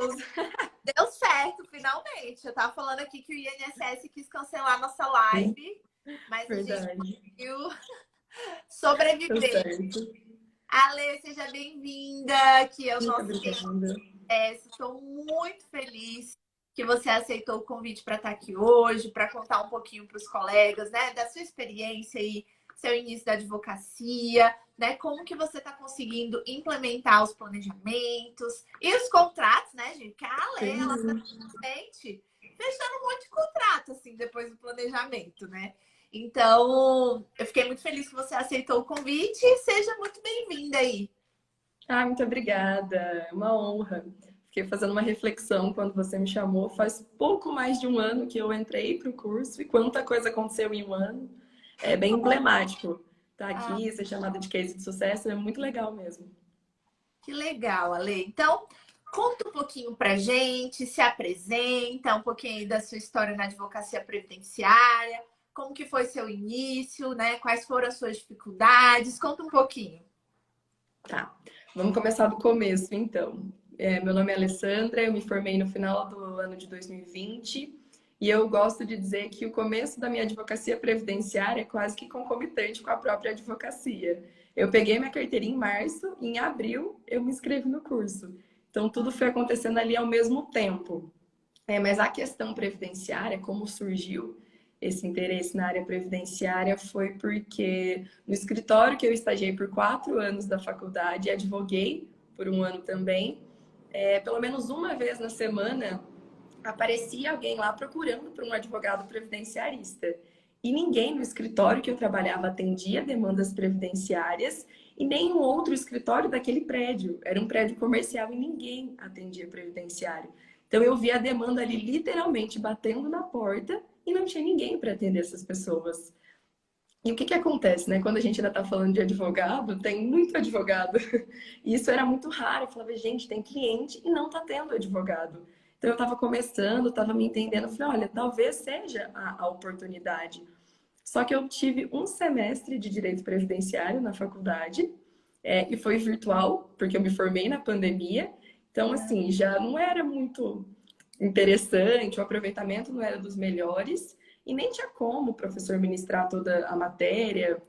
Deu certo, finalmente. Eu tava falando aqui que o INSS quis cancelar nossa live, mas a gente conseguiu sobreviver. Ale, seja bem-vinda aqui ao nosso INSS. Estou muito feliz que você aceitou o convite para estar aqui hoje, para contar um pouquinho para os colegas, né, da sua experiência e seu início da advocacia, né, como que você está conseguindo implementar os planejamentos e os contratos, né, gente? Que a Ale, ela tá realmente fechando um monte de contrato, assim, depois do planejamento, né? Então, eu fiquei muito feliz que você aceitou o convite e seja muito bem-vinda aí. Muito obrigada. É uma honra. Fiquei fazendo uma reflexão quando você me chamou. Faz pouco mais de um ano que eu entrei para o curso e quanta coisa aconteceu em um ano. É bem emblemático estar aqui, ser chamada de case de sucesso. É muito legal mesmo. Que legal, Ale. Então, conta um pouquinho pra gente, se apresenta, um pouquinho aí da sua história na advocacia previdenciária, como que foi seu início, né? Quais foram as suas dificuldades? Conta um pouquinho. Tá, vamos começar do começo, então. Meu nome é Alessandra, eu me formei no final do ano de 2020 e eu gosto de dizer que o começo da minha advocacia previdenciária é quase que concomitante com a própria advocacia. Eu peguei minha carteirinha em março e em abril eu me inscrevi no curso. Então, tudo foi acontecendo ali ao mesmo tempo. Mas a questão previdenciária, como surgiu esse interesse na área previdenciária, foi porque no escritório que eu estagiei por 4 anos da faculdade, advoguei por um ano também, pelo menos uma vez na semana aparecia alguém lá procurando por um advogado previdenciarista. E ninguém no escritório que eu trabalhava atendia demandas previdenciárias e nenhum outro escritório daquele prédio. Era um prédio comercial e ninguém atendia previdenciário. Então eu via a demanda ali literalmente batendo na porta e não tinha ninguém para atender essas pessoas. E o que que acontece, né? Quando a gente ainda está falando de advogado, tem muito advogado. E isso era muito raro. Eu falava, gente, tem cliente e não está tendo advogado. Então eu estava começando, estava me entendendo. Eu falei, olha, talvez seja a oportunidade. Só que eu tive um semestre de direito previdenciário na faculdade, e foi virtual, porque eu me formei na pandemia. Então, assim, já não era muito interessante, o aproveitamento não era dos melhores, e nem tinha como o professor ministrar toda a matéria,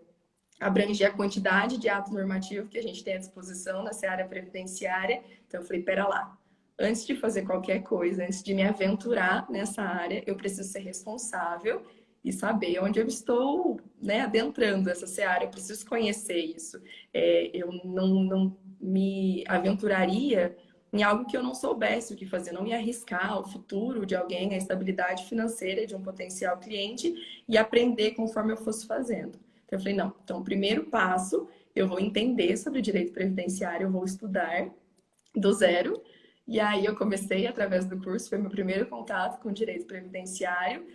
abranger a quantidade de ato normativo que a gente tem à disposição na seara previdenciária. Então, eu falei, pera lá, antes de fazer qualquer coisa, antes de me aventurar nessa área, eu preciso ser responsável e saber onde eu estou, né, adentrando essa seara, eu preciso conhecer isso. Eu não me aventuraria em algo que eu não soubesse o que fazer, não me arriscar ao futuro de alguém, a estabilidade financeira de um potencial cliente e aprender conforme eu fosse fazendo. Então eu falei, não, então o primeiro passo, eu vou entender sobre direito previdenciário, eu vou estudar do zero. E aí eu comecei através do curso, foi meu primeiro contato com direito previdenciário,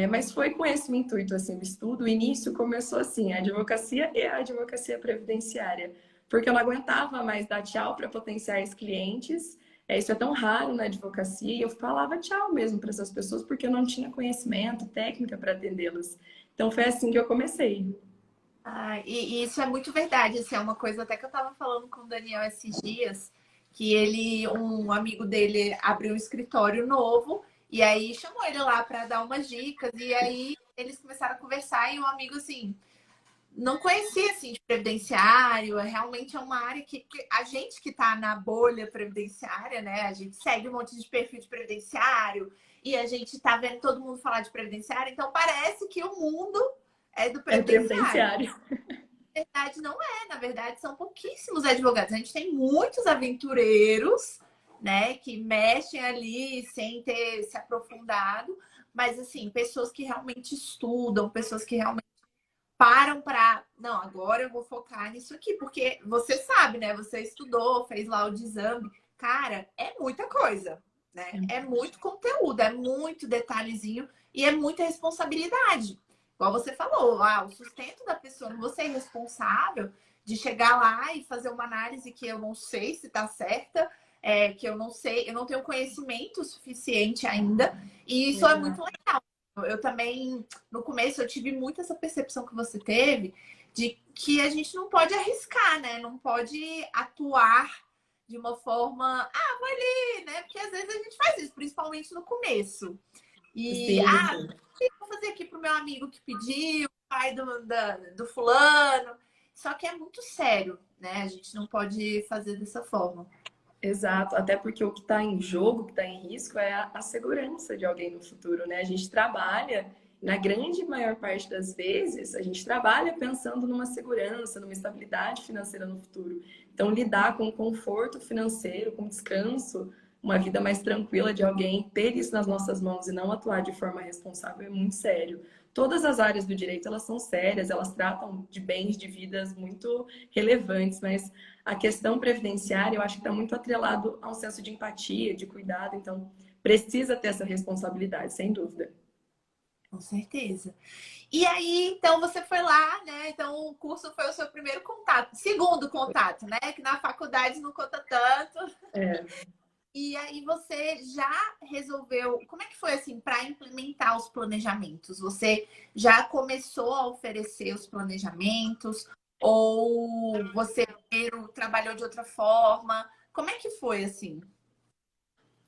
mas foi com esse intuito, assim, o estudo. O início começou assim, a advocacia e a advocacia previdenciária, porque eu não aguentava mais dar tchau para potenciais clientes. Isso é tão raro na advocacia, e eu falava tchau mesmo para essas pessoas, porque eu não tinha conhecimento, técnica para atendê-las. Então foi assim que eu comecei. E isso é muito verdade, assim, é uma coisa até que eu estava falando com o Daniel esses dias, que um amigo dele abriu um escritório novo e aí chamou ele lá para dar umas dicas e aí eles começaram a conversar e um amigo assim não conhecia assim de previdenciário, realmente é uma área que a gente que está na bolha previdenciária, né? A gente segue um monte de perfil de previdenciário e a gente está vendo todo mundo falar de previdenciário, então parece que o mundo é do previdenciário. Na verdade, não é. Na verdade, são pouquíssimos advogados. A gente tem muitos aventureiros, né, que mexem ali sem ter se aprofundado, mas assim, pessoas que realmente estudam, pessoas que realmente param para, não, agora eu vou focar nisso aqui, porque você sabe, né? Você estudou, fez lá o exame. Cara, é muita coisa, né? É muito conteúdo, é muito detalhezinho e é muita responsabilidade. Igual você falou, o sustento da pessoa, não você é responsável de chegar lá e fazer uma análise que eu não sei se está certa, que eu não sei, eu não tenho conhecimento suficiente ainda, e isso é muito legal. Eu também, no começo, eu tive muito essa percepção que você teve de que a gente não pode arriscar, né? Não pode atuar de uma forma, ali, né? Porque às vezes a gente faz isso, principalmente no começo. E, Sim, o sim. que eu vou fazer aqui pro meu amigo que pediu, pai do fulano. Só que é muito sério, né? A gente não pode fazer dessa forma. Exato, até porque o que está em jogo, o que está em risco é a segurança de alguém no futuro, né? A gente trabalha, na grande maior parte das vezes, a gente trabalha pensando numa segurança, numa estabilidade financeira no futuro. Então, lidar com o conforto financeiro, com descanso, uma vida mais tranquila de alguém, ter isso nas nossas mãos e não atuar de forma responsável é muito sério. Todas as áreas do direito, elas são sérias, elas tratam de bens, de vidas muito relevantes, mas a questão previdenciária, eu acho que está muito atrelado a um senso de empatia, de cuidado, então precisa ter essa responsabilidade, sem dúvida. Com certeza. E aí, então, você foi lá, né? Então, o curso foi o seu primeiro contato. Segundo contato, né? Que na faculdade não conta tanto. É, E aí, você já resolveu... Como é que foi, assim, para implementar os planejamentos? Você já começou a oferecer os planejamentos? Ou você primeiro trabalhou de outra forma? Como é que foi, assim?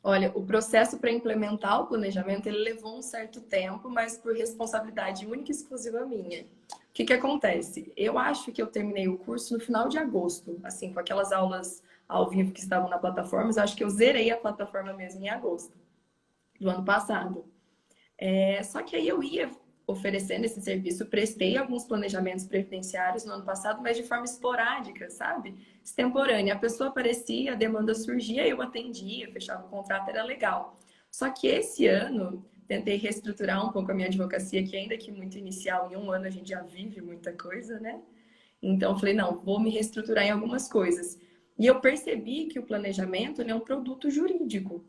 olha, o processo para implementar o planejamento, ele levou um certo tempo, mas por responsabilidade única e exclusiva minha. O que que acontece? Eu acho que eu terminei o curso no final de agosto, assim, com aquelas aulas ao vivo que estavam na plataforma, mas eu acho que eu zerei a plataforma mesmo em agosto do ano passado. Só que aí eu ia oferecendo esse serviço, prestei alguns planejamentos previdenciários no ano passado, mas de forma esporádica, sabe? Extemporânea. A pessoa aparecia, a demanda surgia, eu atendia, fechava o contrato, era legal. Só que esse ano, tentei reestruturar um pouco a minha advocacia, que ainda que muito inicial, em um ano a gente já vive muita coisa, né? Então, eu falei, não, vou me reestruturar em algumas coisas. E eu percebi que o planejamento ele é um produto jurídico.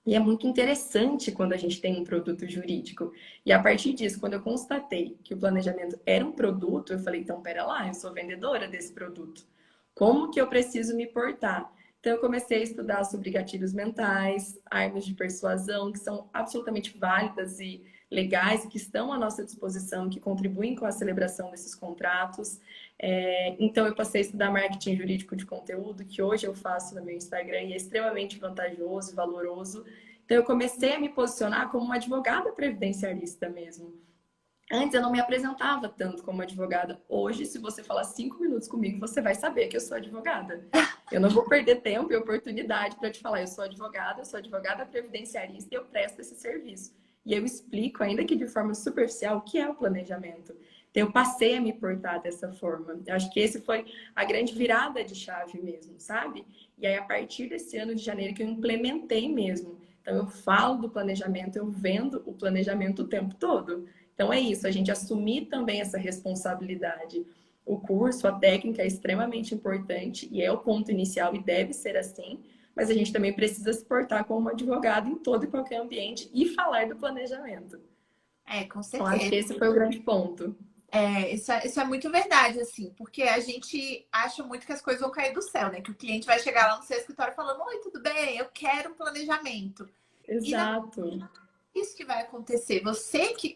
E é muito interessante quando a gente tem um produto jurídico. E a partir disso, quando eu constatei que o planejamento era um produto, eu falei, então, pera lá, eu sou vendedora desse produto. Como que eu preciso me portar? Então, eu comecei a estudar sobre gatilhos mentais, armas de persuasão, que são absolutamente válidas e legais, e que estão à nossa disposição, que contribuem com a celebração desses contratos. Então, eu passei a estudar marketing jurídico de conteúdo, que hoje eu faço no meu Instagram e é extremamente vantajoso e valoroso. Então, eu comecei a me posicionar como uma advogada previdenciarista mesmo. Antes eu não me apresentava tanto como advogada. Hoje, se você falar 5 minutos comigo, você vai saber que eu sou advogada. Eu não vou perder tempo e oportunidade para te falar, eu sou advogada previdenciarista e eu presto esse serviço. E eu explico, ainda que de forma superficial, o que é o planejamento. Então, eu passei a me portar dessa forma. Eu acho que esse foi a grande virada de chave mesmo, sabe? E aí, a partir desse ano de janeiro, que eu implementei mesmo. Então, eu falo do planejamento, eu vendo o planejamento o tempo todo. Então é isso, a gente assumir também essa responsabilidade. O curso, a técnica é extremamente importante e é o ponto inicial e deve ser assim, mas a gente também precisa se portar como advogado em todo e qualquer ambiente e falar do planejamento. Com Então acho que certeza. esse foi o grande ponto. Isso é muito verdade, assim, porque a gente acha muito que as coisas vão cair do céu, né? Que o cliente vai chegar lá no seu escritório falando: Oi, tudo bem? Eu quero um planejamento. E não Exato. é isso que vai acontecer. Você que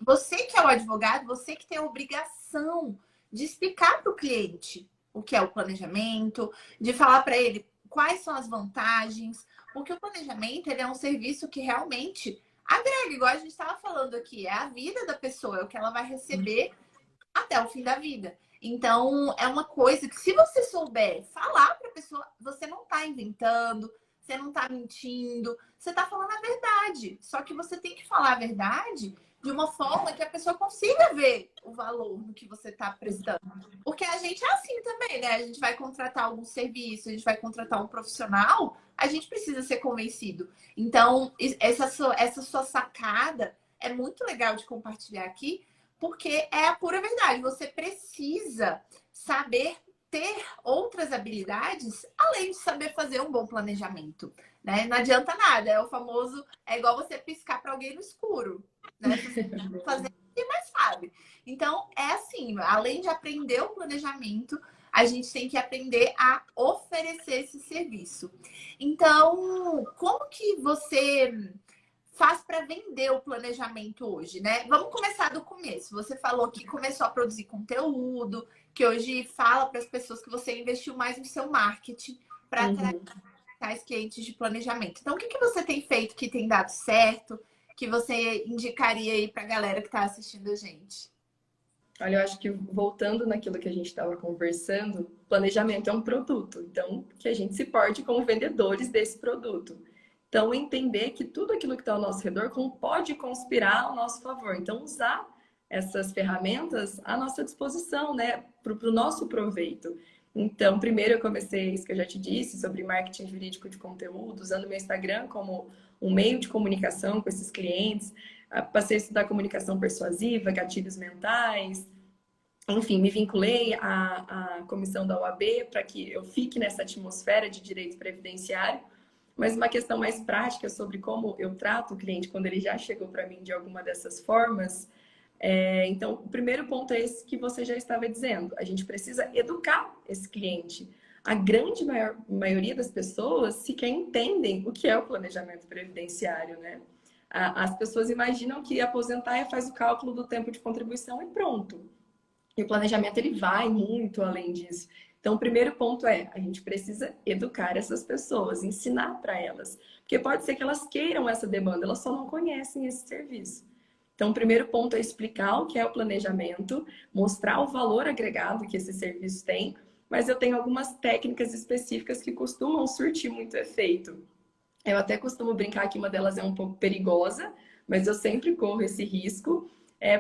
é o advogado, você que tem a obrigação de explicar para o cliente o que é o planejamento, de falar para ele quais são as vantagens, porque o planejamento ele é um serviço que realmente agrega, igual a gente estava falando aqui, é a vida da pessoa, é o que ela vai receber até o fim da vida. Então, é uma coisa que, se você souber falar para a pessoa, você não está inventando, você não está mentindo, você está falando a verdade. Só que você tem que falar a verdade de uma forma que a pessoa consiga ver o valor no que você está prestando. Porque a gente é assim também, né? A gente vai contratar algum serviço, a gente vai contratar um profissional, a gente precisa ser convencido. Então, essa sua sacada é muito legal de compartilhar aqui, porque é a pura verdade. Você precisa saber ter outras habilidades além de saber fazer um bom planejamento, né? Não adianta nada. É o famoso, é igual você piscar para alguém no escuro, né? Se você fazer, ninguém mais sabe. Então, é assim, além de aprender o planejamento, a gente tem que aprender a oferecer esse serviço. Então, como que você faz para vender o planejamento hoje, né? Vamos começar do começo. Você falou que começou a produzir conteúdo, que hoje fala para as pessoas que você investiu mais no seu marketing para atrair Uhum. tais clientes de planejamento. Então, o que você tem feito que tem dado certo, que você indicaria aí para a galera que está assistindo a gente? Olha, eu acho que voltando naquilo que a gente estava conversando, planejamento é um produto, então que a gente se porte como vendedores desse produto. Então, entender que tudo aquilo que está ao nosso redor pode conspirar ao nosso favor. Então, usar essas ferramentas à nossa disposição, né, para o nosso proveito. Então, primeiro eu comecei, isso que eu já te disse, sobre marketing jurídico de conteúdo, usando meu Instagram como um meio de comunicação com esses clientes. Passei a estudar comunicação persuasiva, gatilhos mentais, enfim, me vinculei à comissão da OAB para que eu fique nessa atmosfera de direito previdenciário, mas uma questão mais prática sobre como eu trato o cliente quando ele já chegou para mim de alguma dessas formas. Então, o primeiro ponto é esse que você já estava dizendo. A gente precisa educar esse cliente. A grande maioria das pessoas sequer entendem o que é o planejamento previdenciário, né? As pessoas imaginam que aposentar faz o cálculo do tempo de contribuição e pronto. E o planejamento ele vai muito além disso. Então, o primeiro ponto é, a gente precisa educar essas pessoas, ensinar para elas. Porque pode ser que elas queiram essa demanda, elas só não conhecem esse serviço. Então, o primeiro ponto é explicar o que é o planejamento, mostrar o valor agregado que esse serviço tem, mas eu tenho algumas técnicas específicas que costumam surtir muito efeito. Eu até costumo brincar que uma delas é um pouco perigosa, mas eu sempre corro esse risco,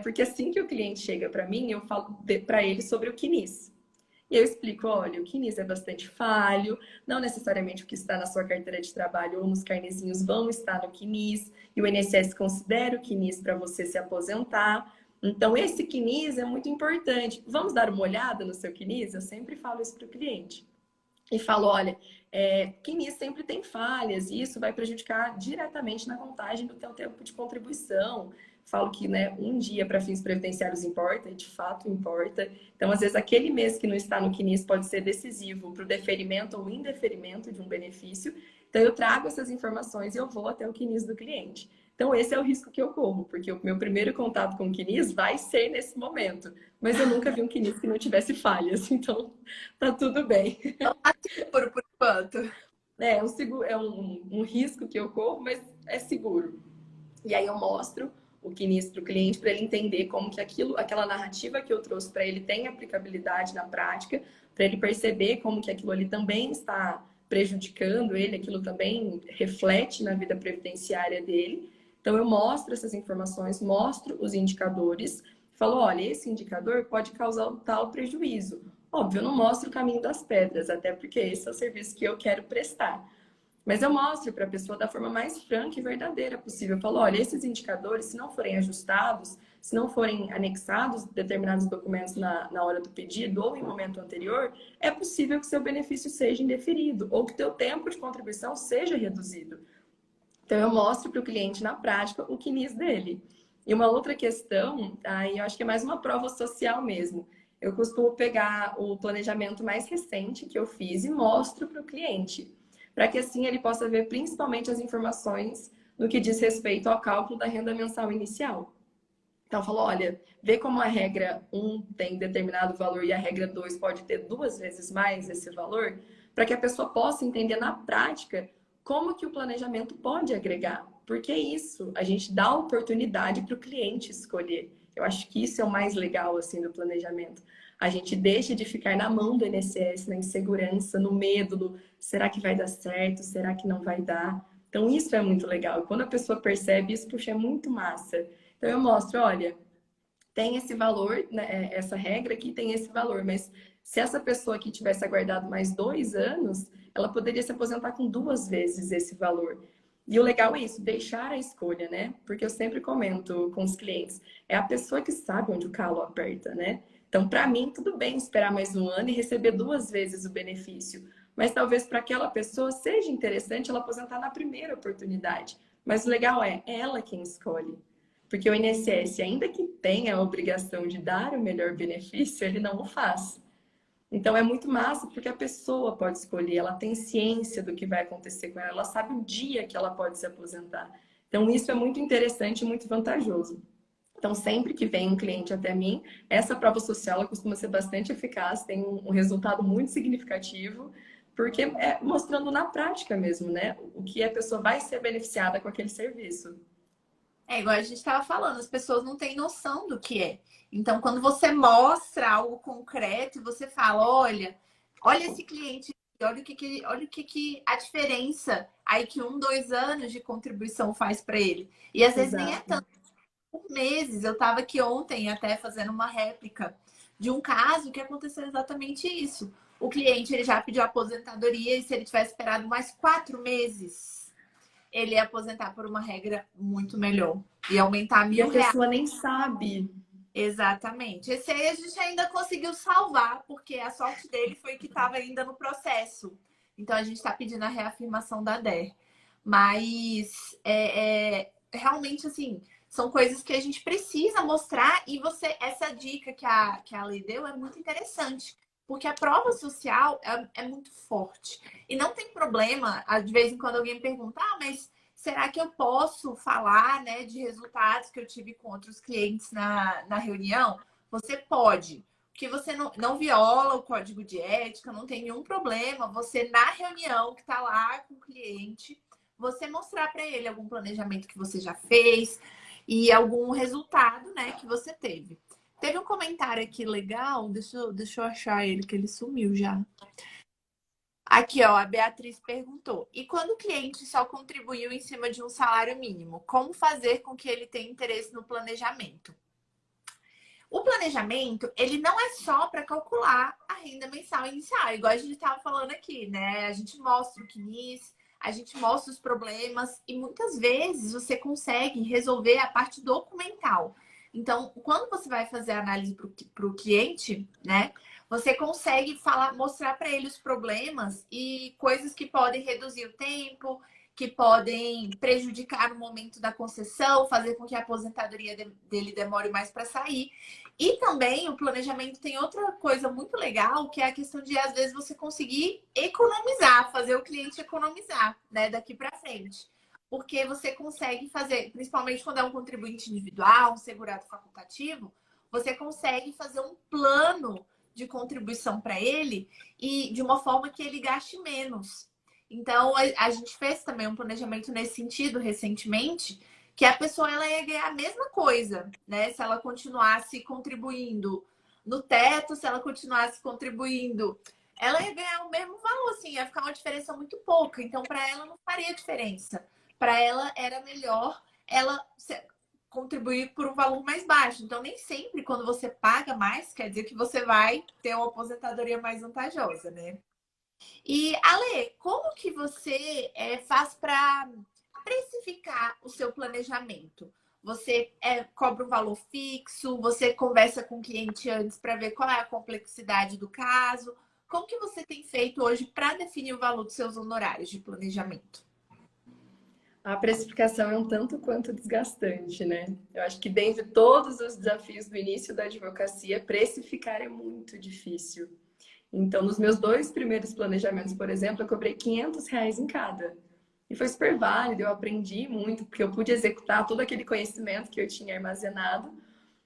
porque assim que o cliente chega para mim, eu falo para ele sobre o CNIS. E eu explico, olha, o CNIS é bastante falho, não necessariamente o que está na sua carteira de trabalho ou nos carnezinhos vão estar no CNIS, e o INSS considera o CNIS para você se aposentar. Então, esse CNIS é muito importante. Vamos dar uma olhada no seu CNIS? Eu sempre falo isso para o cliente. E falo, olha, CNIS sempre tem falhas, e isso vai prejudicar diretamente na contagem do teu tempo de contribuição. Falo que, né, um dia para fins previdenciários importa, e de fato importa. Então, às vezes, aquele mês que não está no CNIS pode ser decisivo para o deferimento ou indeferimento de um benefício. Então, eu trago essas informações e eu vou até o CNIS do cliente. Então, esse é o risco que eu corro, porque o meu primeiro contato com o CNIS vai ser nesse momento. Mas eu nunca vi um CNIS que não tivesse falhas, então tá tudo bem. Não tá seguro por enquanto. É um risco que eu corro, mas é seguro. E aí eu mostro o CNIS para o cliente para ele entender como que aquela narrativa que eu trouxe para ele tem aplicabilidade na prática, para ele perceber como que aquilo ali também está prejudicando ele, aquilo também reflete na vida previdenciária dele. Então eu mostro essas informações, mostro os indicadores, falo, olha, esse indicador pode causar tal prejuízo. Óbvio, eu não mostro o caminho das pedras, até porque esse é o serviço que eu quero prestar. Mas eu mostro para a pessoa da forma mais franca e verdadeira possível. Eu falo, olha, esses indicadores, se não forem ajustados, se não forem anexados determinados documentos na hora do pedido ou em momento anterior, é possível que seu benefício seja indeferido ou que teu tempo de contribuição seja reduzido. Então, eu mostro para o cliente na prática o CNIS dele. E uma outra questão, aí eu acho que é mais uma prova social mesmo. Eu costumo pegar o planejamento mais recente que eu fiz e mostro para o cliente, para que assim ele possa ver principalmente as informações no que diz respeito ao cálculo da renda mensal inicial. Então, falou, olha, vê como a regra 1 tem determinado valor e a regra 2 pode ter 2 vezes mais esse valor, para que a pessoa possa entender na prática como que o planejamento pode agregar. Porque isso, a gente dá oportunidade para o cliente escolher. Eu acho que isso é o mais legal assim do planejamento. A gente deixa de ficar na mão do INSS, na insegurança, no medo do será que vai dar certo, será que não vai dar. Então isso é muito legal. E quando a pessoa percebe isso, puxa, é muito massa. Então eu mostro, olha, tem esse valor, né, essa regra aqui tem esse valor, mas se essa pessoa aqui tivesse aguardado mais 2 anos, ela poderia se aposentar com 2 vezes esse valor. E o legal é isso, deixar a escolha, né? Porque eu sempre comento com os clientes, é a pessoa que sabe onde o calo aperta, né? Então, para mim, tudo bem esperar mais 1 ano e receber 2 vezes o benefício. Mas talvez para aquela pessoa seja interessante ela aposentar na primeira oportunidade. Mas o legal é ela quem escolhe. Porque o INSS, ainda que tenha a obrigação de dar o melhor benefício, ele não o faz. Então é muito massa porque a pessoa pode escolher, ela tem ciência do que vai acontecer com ela sabe o dia que ela pode se aposentar. Então isso é muito interessante e muito vantajoso. Então sempre que vem um cliente até mim, essa prova social ela costuma ser bastante eficaz, tem um resultado muito significativo, porque é mostrando na prática mesmo, né? O que a pessoa vai ser beneficiada com aquele serviço. É igual a gente estava falando, as pessoas não têm noção do que é. Então, quando você mostra algo concreto e você fala, olha esse cliente, olha o que a diferença aí que 1, 2 anos de contribuição faz para ele. E às vezes nem é Exato. tanto, por meses. Eu estava aqui ontem até fazendo uma réplica de um caso que aconteceu exatamente isso. O cliente ele já pediu aposentadoria e se ele tivesse esperado mais 4 meses, ele ia aposentar por uma regra muito melhor. Ia aumentar E a R$ 1.000. pessoa nem sabe. Exatamente. Esse aí a gente ainda conseguiu salvar, porque a sorte dele foi que estava ainda no processo. Então a gente está pedindo a reafirmação da DER. Mas realmente assim, são coisas que a gente precisa mostrar e essa dica que a lei deu é muito interessante. Porque a prova social é muito forte. E não tem problema, de vez em quando alguém me pergunta, mas será que eu posso falar, né, de resultados que eu tive com outros clientes na reunião? Você pode, porque você não viola o código de ética, não tem nenhum problema. Você, na reunião que está lá com o cliente, você mostrar para ele algum planejamento que você já fez e algum resultado, né, que você teve. Teve um comentário aqui legal, deixa eu achar ele, que ele sumiu já. Aqui, ó, a Beatriz perguntou: e quando o cliente só contribuiu em cima de um salário mínimo, como fazer com que ele tenha interesse no planejamento? O planejamento, ele não é só para calcular a renda mensal inicial, igual a gente estava falando aqui, né? A gente mostra o CNIS, a gente mostra os problemas e muitas vezes você consegue resolver a parte documental. Então, quando você vai fazer a análise para o cliente, né? Você consegue mostrar para ele os problemas e coisas que podem reduzir o tempo, que podem prejudicar no momento da concessão, fazer com que a aposentadoria dele demore mais para sair. E também o planejamento tem outra coisa muito legal, que é a questão de, às vezes, você conseguir economizar, fazer o cliente economizar, né, daqui para frente. Porque você consegue fazer, principalmente quando é um contribuinte individual, um segurado facultativo, você consegue fazer um plano de contribuição para ele e de uma forma que ele gaste menos. Então, a gente fez também um planejamento nesse sentido recentemente, que a pessoa ela ia ganhar a mesma coisa, né? Se ela continuasse contribuindo no teto, se ela continuasse contribuindo, ela ia ganhar o mesmo valor, assim, ia ficar uma diferença muito pouca. Então, para ela não faria diferença. Para ela era melhor ela contribuir por um valor mais baixo. Então, nem sempre quando você paga mais, quer dizer que você vai ter uma aposentadoria mais vantajosa, né? E, Ale, como que você faz para precificar o seu planejamento? Você cobra um valor fixo? Você conversa com o cliente antes para ver qual é a complexidade do caso? Como que você tem feito hoje para definir o valor dos seus honorários de planejamento? A precificação é um tanto quanto desgastante, né? Eu acho que dentre todos os desafios do início da advocacia, precificar é muito difícil. Então, nos meus 2 primeiros planejamentos, por exemplo, eu cobrei R$ 500 em cada. E foi super válido, eu aprendi muito, porque eu pude executar todo aquele conhecimento que eu tinha armazenado.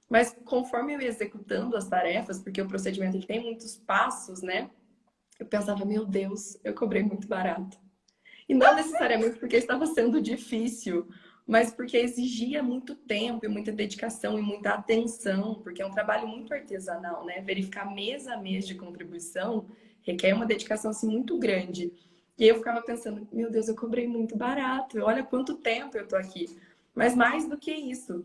Mas conforme eu ia executando as tarefas, porque o procedimento ele tem muitos passos, né? Eu pensava, meu Deus, eu cobrei muito barato. E não necessariamente porque estava sendo difícil, mas porque exigia muito tempo e muita dedicação e muita atenção, porque é um trabalho muito artesanal, né? Verificar mês a mês de contribuição requer uma dedicação assim, muito grande. E aí eu ficava pensando, meu Deus, eu cobrei muito barato, olha quanto tempo eu estou aqui. Mas mais do que isso,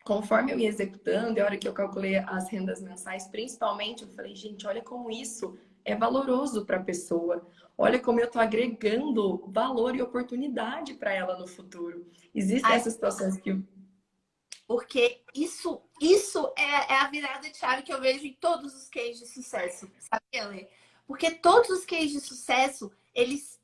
conforme eu ia executando, e a hora que eu calculei as rendas mensais, principalmente, eu falei, gente, olha como isso é valoroso para a pessoa. Olha como eu estou agregando valor e oportunidade para ela no futuro. Existem essas situações que... Porque isso é a virada de chave que eu vejo em todos os cases de sucesso, sabe, Ale? Porque todos os cases de sucesso, eles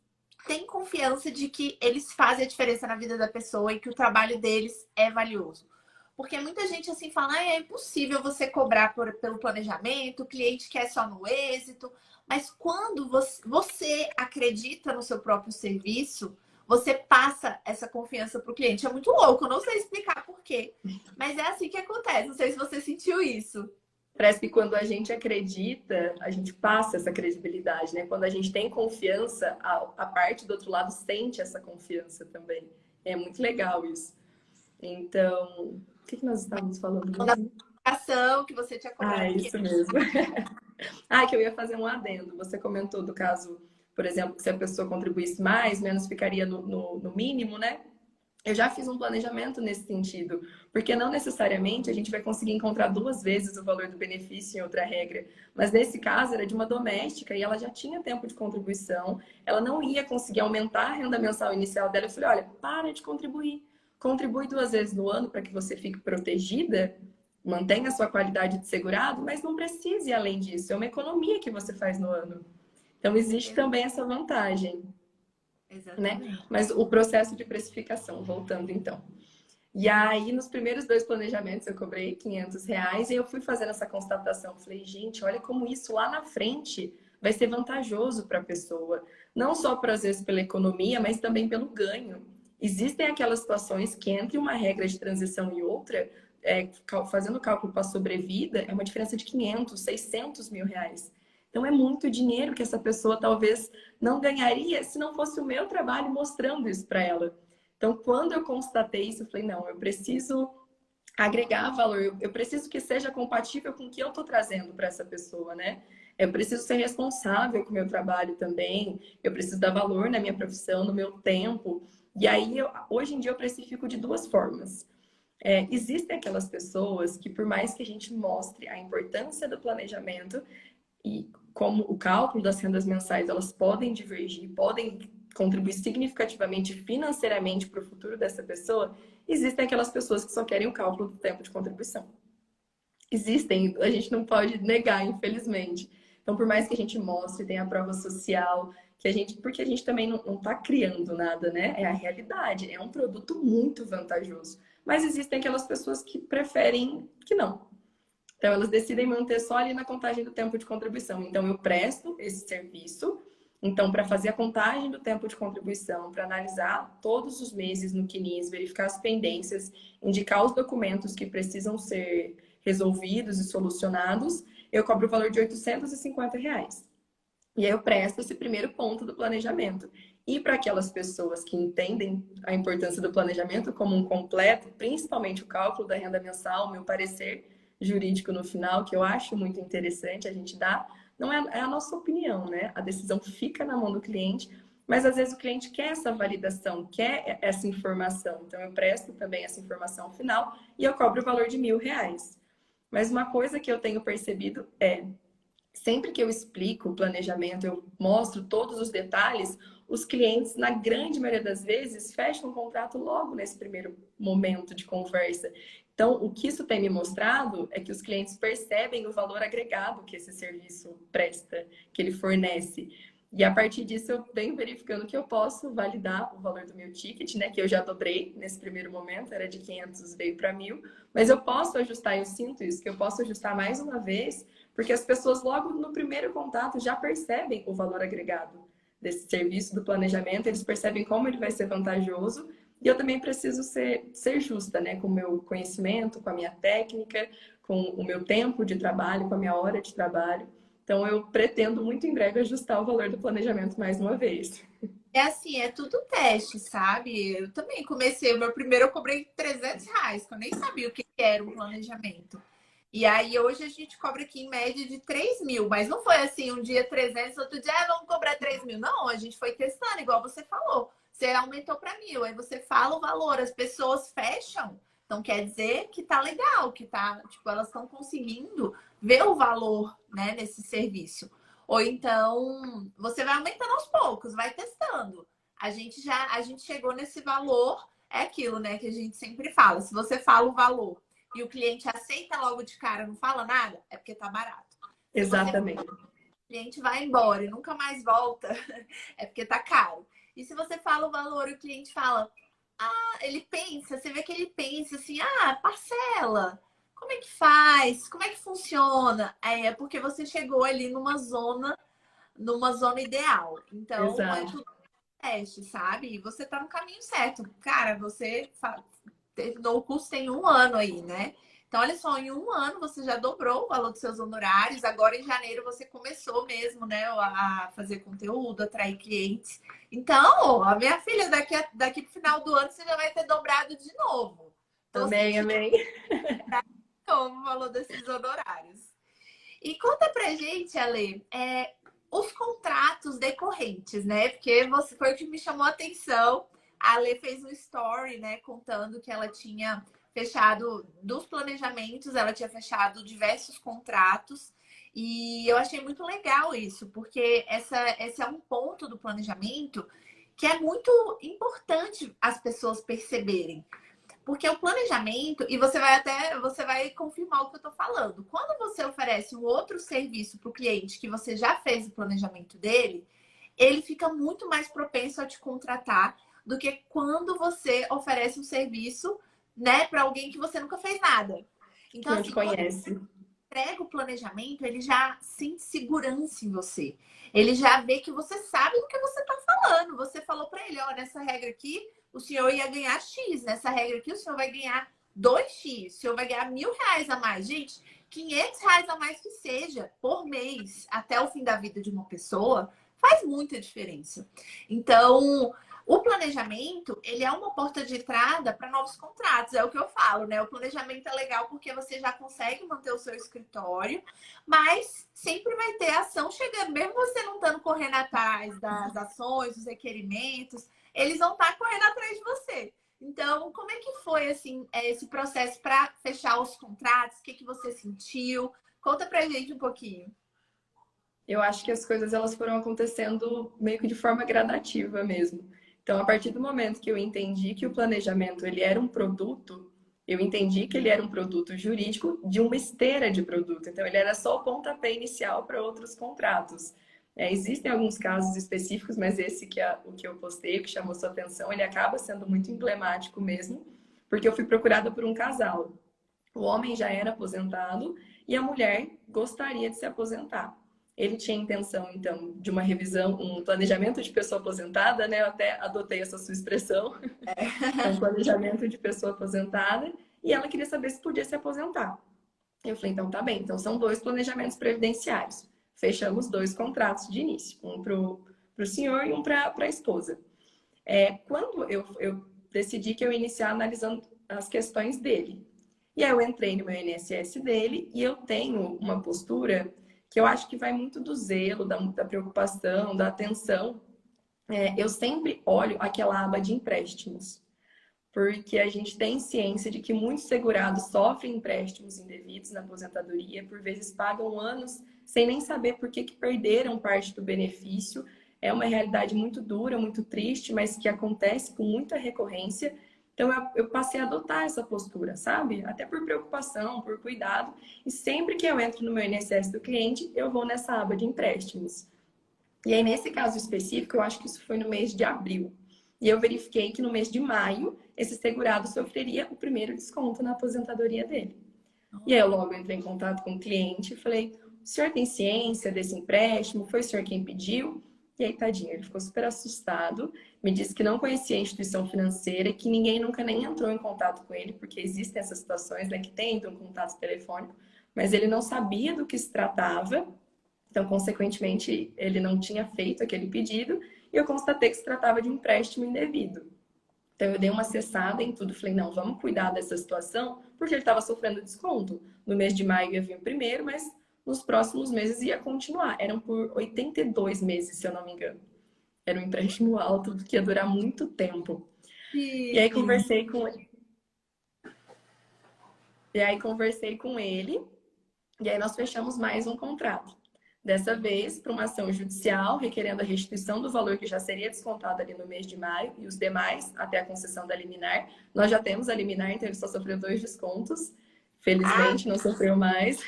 têm confiança de que eles fazem a diferença na vida da pessoa e que o trabalho deles é valioso. Porque muita gente assim fala, é impossível você cobrar pelo planejamento, o cliente quer só no êxito. Mas quando você acredita no seu próprio serviço, você passa essa confiança para o cliente. É muito louco, eu não sei explicar por quê. Mas é assim que acontece. Não sei se você sentiu isso. Parece que quando a gente acredita, a gente passa essa credibilidade, né? Quando a gente tem confiança, a parte do outro lado sente essa confiança também. É muito legal isso. Então, o que nós estávamos falando Da mesmo? ação que você tinha Ah, cobrado que isso mesmo. Ah, que eu ia fazer um adendo. Você comentou do caso, por exemplo, que se a pessoa contribuísse mais, menos ficaria no mínimo, né? Eu já fiz um planejamento nesse sentido, porque não necessariamente a gente vai conseguir encontrar duas vezes o valor do benefício em outra regra. Mas nesse caso era de uma doméstica e ela já tinha tempo de contribuição, ela não ia conseguir aumentar a renda mensal inicial dela. Eu falei: olha, para de contribuir. Contribui duas vezes no ano para que você fique protegida, mantenha a sua qualidade de segurado, mas não precise ir além disso. É uma economia que você faz no ano. Então existe também essa vantagem, né? Exatamente. Mas o processo de precificação, voltando então. E aí, nos primeiros dois planejamentos, eu cobrei R$ 500 e eu fui fazendo essa constatação. Falei: gente, olha como isso lá na frente vai ser vantajoso para a pessoa. Não só, por, às vezes, pela economia, mas também pelo ganho. Existem aquelas situações que entre uma regra de transição e outra, fazendo cálculo para a sobrevida, é uma diferença de 500, 600 mil reais. Então, é muito dinheiro que essa pessoa talvez não ganharia se não fosse o meu trabalho mostrando isso para ela. Então, quando eu constatei isso, eu falei: não, eu preciso agregar valor, eu preciso que seja compatível com o que eu estou trazendo para essa pessoa, né? Eu preciso ser responsável com o meu trabalho também, eu preciso dar valor na minha profissão, no meu tempo. E aí, hoje em dia, eu precifico de duas formas. Existem aquelas pessoas que, por mais que a gente mostre a importância do planejamento, e como o cálculo das rendas mensais, elas podem divergir, podem contribuir significativamente financeiramente para o futuro dessa pessoa, existem aquelas pessoas que só querem o cálculo do tempo de contribuição. Existem, a gente não pode negar, infelizmente. Então, por mais que a gente mostre, tenha a prova social, porque a gente também não está criando nada, né? É a realidade, é um produto muito vantajoso. Mas existem aquelas pessoas que preferem que não. Então, elas decidem manter só ali na contagem do tempo de contribuição. Então, eu presto esse serviço. Então, para fazer a contagem do tempo de contribuição, para analisar todos os meses no CNIS, verificar as pendências, indicar os documentos que precisam ser resolvidos e solucionados, eu cobro o valor de R$ 850. E aí eu presto esse primeiro ponto do planejamento. E para aquelas pessoas que entendem a importância do planejamento como um completo, principalmente o cálculo da renda mensal, meu parecer jurídico no final, que eu acho muito interessante a gente dar, não é a nossa opinião, né? A decisão fica na mão do cliente, mas às vezes o cliente quer essa validação, quer essa informação. Então eu presto também essa informação final e eu cobro o valor de R$ 1.000. Mas uma coisa que eu tenho percebido é, sempre que eu explico o planejamento, eu mostro todos os detalhes, os clientes, na grande maioria das vezes, fecham o contrato logo nesse primeiro momento de conversa. Então, o que isso tem me mostrado é que os clientes percebem o valor agregado que esse serviço presta, que ele fornece. E a partir disso, eu venho verificando que eu posso validar o valor do meu ticket, né? Que eu já dobrei nesse primeiro momento, era de 500, veio para 1.000. Mas eu posso ajustar, eu sinto isso, que eu posso ajustar mais uma vez, porque as pessoas logo no primeiro contato já percebem o valor agregado desse serviço do planejamento, eles percebem como ele vai ser vantajoso. E eu também preciso ser justa, né? Com o meu conhecimento, com a minha técnica, com o meu tempo de trabalho, com a minha hora de trabalho. Então, eu pretendo muito em breve ajustar o valor do planejamento mais uma vez. É assim, é tudo teste, sabe? Eu também comecei, o meu primeiro eu cobrei R$ 300, que eu nem sabia o que era um planejamento. E aí hoje a gente cobra aqui em média de 3.000, mas não foi assim, um dia 300, outro dia vamos cobrar 3.000. Não, a gente foi testando, igual você falou. Você aumentou para 1.000, aí você fala o valor, as pessoas fecham. Então quer dizer que tá legal, que tá, tipo, elas estão conseguindo ver o valor, né, nesse serviço. Ou então você vai aumentando aos poucos, vai testando. A gente chegou nesse valor, é aquilo, né, que a gente sempre fala. Se você fala o valor e o cliente aceita logo de cara, não fala nada, é porque tá barato. Se você Exatamente. o cliente vai embora e nunca mais volta, é porque tá caro. E se você fala o valor e o cliente fala, ele pensa, você vê que ele pensa assim, parcela. Como é que faz? Como é que funciona? É porque você chegou ali numa zona ideal. Então, é Exato. tudo teste, sabe? E você tá no caminho certo. Cara, você terminou o curso tem 1 ano aí, né? Então, olha só, em um ano você já dobrou o valor dos seus honorários. Agora, em janeiro, você começou mesmo, né, a fazer conteúdo, atrair clientes. Então, a minha filha, daqui pro final do ano, você já vai ter dobrado de novo. Tô Amém, sentindo amém. o valor desses honorários. E conta pra gente, Ale, os contratos decorrentes, né? Porque você foi o que me chamou a atenção. A Ale fez um story, né, contando que ela tinha fechado dos planejamentos, ela tinha fechado diversos contratos. E eu achei muito legal isso, porque esse é um ponto do planejamento que é muito importante as pessoas perceberem. Porque o planejamento, e você vai confirmar o que eu estou falando. Quando você oferece um outro serviço para o cliente que você já fez o planejamento dele, ele fica muito mais propenso a te contratar do que quando você oferece um serviço, né, para alguém que você nunca fez nada. Que Então, não te assim, quando conhece. entrega o planejamento, ele já sente segurança em você. Ele já vê que você sabe do que você está falando. Você falou para ele, ó, nessa regra aqui, o senhor ia ganhar X. Nessa regra aqui, o senhor vai ganhar 2X. O senhor vai ganhar R$ 1.000 a mais. Gente, R$ 500 a mais que seja por mês, até o fim da vida de uma pessoa, faz muita diferença. Então, o planejamento, ele é uma porta de entrada para novos contratos, é o que eu falo, né? O planejamento é legal porque você já consegue manter o seu escritório, mas sempre vai ter ação chegando, mesmo você não estando correndo atrás das ações, dos requerimentos, eles vão estar correndo atrás de você. Então, como é que foi assim esse processo para fechar os contratos? O que você sentiu? Conta pra gente um pouquinho. Eu acho que as coisas elas foram acontecendo meio que de forma gradativa mesmo. Então, a partir do momento que eu entendi que o planejamento ele era um produto, eu entendi que ele era um produto jurídico de uma esteira de produto. Então, ele era só o pontapé inicial para outros contratos. Existem alguns casos específicos, mas esse que é o que eu postei, que chamou sua atenção, ele acaba sendo muito emblemático mesmo, porque eu fui procurada por um casal. O homem já era aposentado e a mulher gostaria de se aposentar. Ele tinha intenção, então, de uma revisão, um planejamento de pessoa aposentada, né? Eu até adotei essa sua expressão. É um planejamento de pessoa aposentada. E ela queria saber se podia se aposentar. Eu falei, então tá bem. Então são 2 planejamentos previdenciários. Fechamos 2 contratos de início. Um para o senhor e um para a esposa. Quando eu decidi que eu ia iniciar analisando as questões dele. E aí eu entrei no meu INSS dele e eu tenho uma postura que eu acho que vai muito do zelo, da preocupação, da atenção. Eu sempre olho aquela aba de empréstimos, porque a gente tem ciência de que muitos segurados sofrem empréstimos indevidos na aposentadoria, por vezes pagam anos sem nem saber por que perderam parte do benefício. É uma realidade muito dura, muito triste, mas que acontece com muita recorrência. Então, eu passei a adotar essa postura, sabe? Até por preocupação, por cuidado. E sempre que eu entro no meu INSS do cliente, eu vou nessa aba de empréstimos. E aí, nesse caso específico, eu acho que isso foi no mês de abril. E eu verifiquei que no mês de maio, esse segurado sofreria o primeiro desconto na aposentadoria dele. E aí, eu logo entrei em contato com o cliente e falei: o senhor tem ciência desse empréstimo? Foi o senhor quem pediu? E aí, tadinho, ele ficou super assustado, me disse que não conhecia a instituição financeira e que ninguém nunca nem entrou em contato com ele, porque existem essas situações, né, que tentam um contato telefônico, mas ele não sabia do que se tratava, então, consequentemente, ele não tinha feito aquele pedido e eu constatei que se tratava de um empréstimo indevido. Então, eu dei uma acessada em tudo, falei, não, vamos cuidar dessa situação, porque ele estava sofrendo desconto. No mês de maio ia vir o primeiro, mas nos próximos meses ia continuar. Eram por 82 meses, se eu não me engano. Era um empréstimo alto, que ia durar muito tempo. E aí conversei com ele. E aí nós fechamos mais um contrato. Dessa vez, para uma ação judicial, requerendo a restituição do valor que já seria descontado ali no mês de maio e os demais até a concessão da liminar. Nós já temos a liminar, então ele só sofreu 2 descontos. Felizmente, não sofreu mais.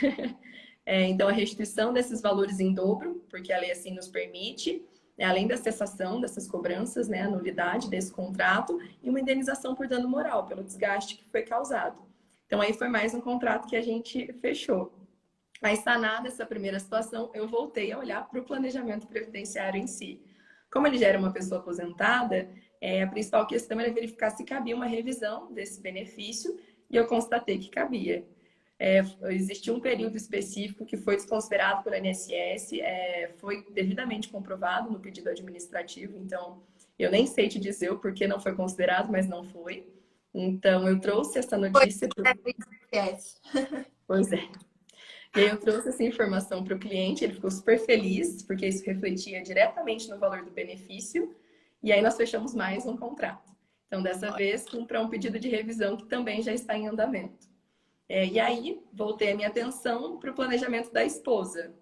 Então, a restituição desses valores em dobro, porque a lei assim nos permite, além da cessação dessas cobranças, né, a nulidade desse contrato e uma indenização por dano moral, pelo desgaste que foi causado. Então, aí foi mais um contrato que a gente fechou. Mas, sanada essa primeira situação, eu voltei a olhar para o planejamento previdenciário em si. Como ele já era uma pessoa aposentada, a principal questão era verificar se cabia uma revisão desse benefício e eu constatei que cabia. Existiu um período específico que foi desconsiderado pelo INSS, foi devidamente comprovado no pedido administrativo, então eu nem sei te dizer o porquê não foi considerado, mas não foi. Então eu trouxe essa notícia. Pois é. E aí eu trouxe essa informação para o cliente, ele ficou super feliz, porque isso refletia diretamente no valor do benefício, e aí nós fechamos mais um contrato. Então, dessa vez, para um pedido de revisão que também já está em andamento. E aí, voltei a minha atenção para o planejamento da esposa,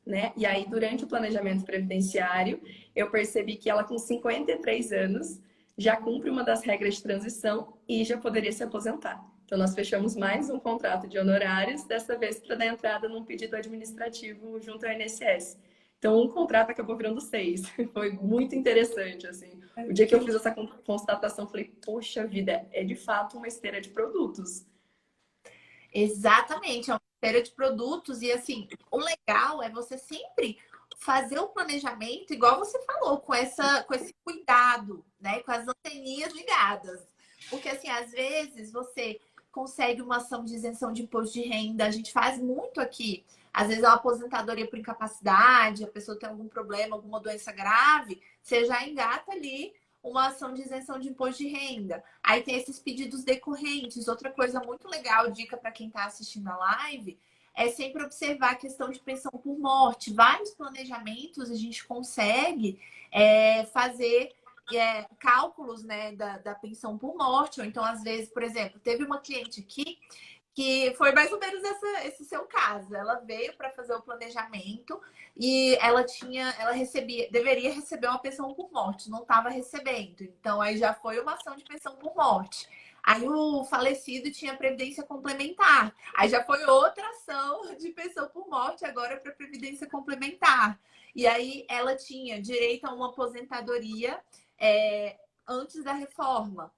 né? E aí, durante o planejamento previdenciário, eu percebi que ela, com 53 anos, já cumpre uma das regras de transição e já poderia se aposentar. Então, nós fechamos mais um contrato de honorários, dessa vez para dar entrada num pedido administrativo junto ao INSS. Então, um contrato acabou virando 6. Foi muito interessante, assim. O dia que eu fiz essa constatação, falei, poxa vida, é de fato uma esteira de produtos. Exatamente, é uma feira de produtos e assim, o legal é você sempre fazer o planejamento, igual você falou, com esse cuidado, né? Com as anteninhas ligadas. Porque assim, às vezes você consegue uma ação de isenção de imposto de renda, a gente faz muito aqui. Às vezes é uma aposentadoria por incapacidade, a pessoa tem algum problema, alguma doença grave, você já engata ali uma ação de isenção de imposto de renda. Aí tem esses pedidos decorrentes. Outra coisa muito legal, dica para quem está assistindo a live, é sempre observar a questão de pensão por morte. Vários planejamentos a gente consegue fazer cálculos, né, da pensão por morte. Ou então, às vezes, por exemplo, teve uma cliente aqui que foi mais ou menos esse seu caso. Ela veio para fazer o planejamento e ela deveria receber uma pensão por morte, não estava recebendo. Então aí já foi uma ação de pensão por morte. Aí o falecido tinha previdência complementar. Aí já foi outra ação de pensão por morte, agora para previdência complementar. E aí ela tinha direito a uma aposentadoria antes da reforma,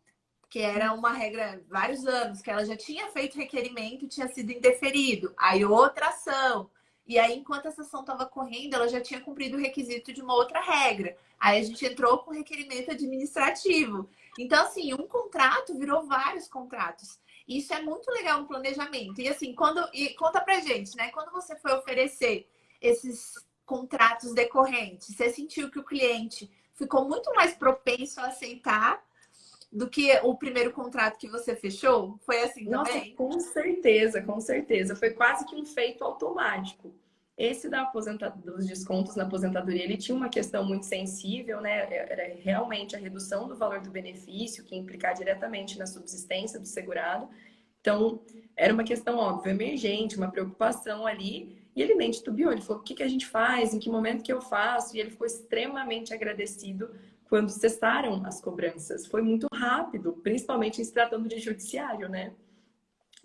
que era uma regra vários anos, que ela já tinha feito requerimento e tinha sido indeferido. Aí outra ação. E aí, enquanto essa ação estava correndo, ela já tinha cumprido o requisito de uma outra regra. Aí a gente entrou com requerimento administrativo. Então, assim, um contrato virou vários contratos. Isso é muito legal no planejamento. E assim, conta pra gente, né? Quando você foi oferecer esses contratos decorrentes, você sentiu que o cliente ficou muito mais propenso a aceitar do que o primeiro contrato que você fechou? Foi assim também? Nossa, com certeza, com certeza. Foi quase que um feito automático. Esse dos descontos na aposentadoria, ele tinha uma questão muito sensível, né? Era realmente a redução do valor do benefício, que ia implicar diretamente na subsistência do segurado. Então, era uma questão óbvia, emergente, uma preocupação ali. E ele nem titubeou, ele falou, o que a gente faz? Em que momento que eu faço? E ele ficou extremamente agradecido quando cessaram as cobranças. Foi muito rápido, principalmente em se tratando de judiciário, né?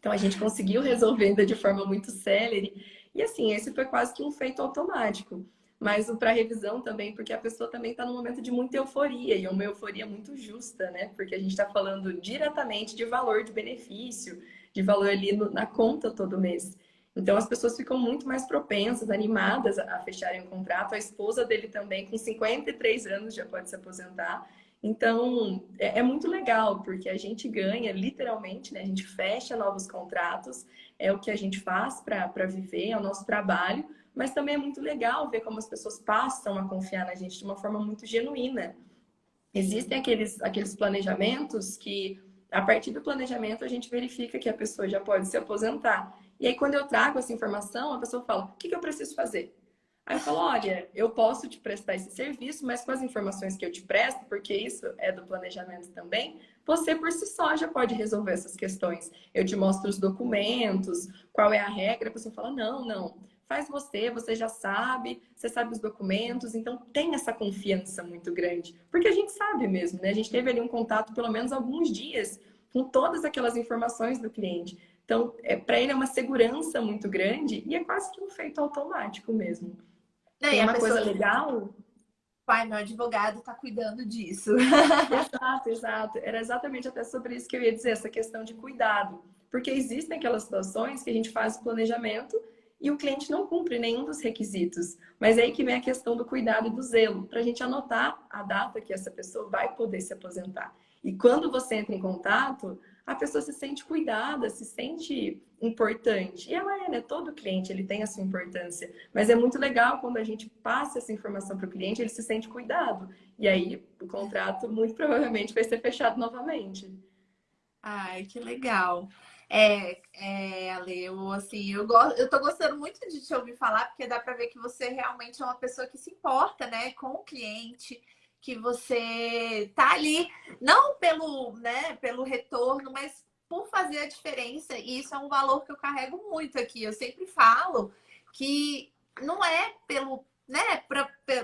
Então, a gente conseguiu resolver ainda de forma muito célere. E assim, esse foi quase que um feito automático. Mas o para revisão também, porque a pessoa também está num momento de muita euforia, e uma euforia muito justa, né? Porque a gente está falando diretamente de valor de benefício, de valor ali na conta todo mês. Então, as pessoas ficam muito mais propensas, animadas a fecharem o contrato. A esposa dele também, com 53 anos, já pode se aposentar. Então, é muito legal, porque a gente ganha, literalmente, né? A gente fecha novos contratos, é o que a gente faz para viver, é o nosso trabalho, mas também é muito legal ver como as pessoas passam a confiar na gente de uma forma muito genuína. Existem aqueles planejamentos que, a partir do planejamento, a gente verifica que a pessoa já pode se aposentar. E aí, quando eu trago essa informação, a pessoa fala, o que eu preciso fazer? Aí eu falo, olha, eu posso te prestar esse serviço, mas com as informações que eu te presto, porque isso é do planejamento também, você por si só já pode resolver essas questões. Eu te mostro os documentos, qual é a regra, a pessoa fala, não, faz você já sabe, você sabe os documentos, então tem essa confiança muito grande. Porque a gente sabe mesmo, né? A gente teve ali um contato pelo menos alguns dias com todas aquelas informações do cliente. Então, para ele é uma segurança muito grande e é quase que um feito automático mesmo. Não, Tem e a uma pessoa, coisa legal. pai, meu advogado está cuidando disso. Exato. Era exatamente até sobre isso que eu ia dizer, essa questão de cuidado. Porque existem aquelas situações que a gente faz o planejamento e o cliente não cumpre nenhum dos requisitos. Mas é aí que vem a questão do cuidado e do zelo, para a gente anotar a data que essa pessoa vai poder se aposentar. E quando você entra em contato, a pessoa se sente cuidada, se sente importante. E ela é, né? Todo cliente, ele tem a sua importância. Mas é muito legal quando a gente passa essa informação para o cliente, ele se sente cuidado. E aí, o contrato, muito provavelmente, vai ser fechado novamente. Ai, que legal. Ale, eu tô gostando muito de te ouvir falar, porque dá para ver que você realmente é uma pessoa que se importa, né, com o cliente, que você tá ali, não pelo, né, pelo retorno, mas por fazer a diferença, e isso é um valor que eu carrego muito aqui. Eu sempre falo que não é pelo, né,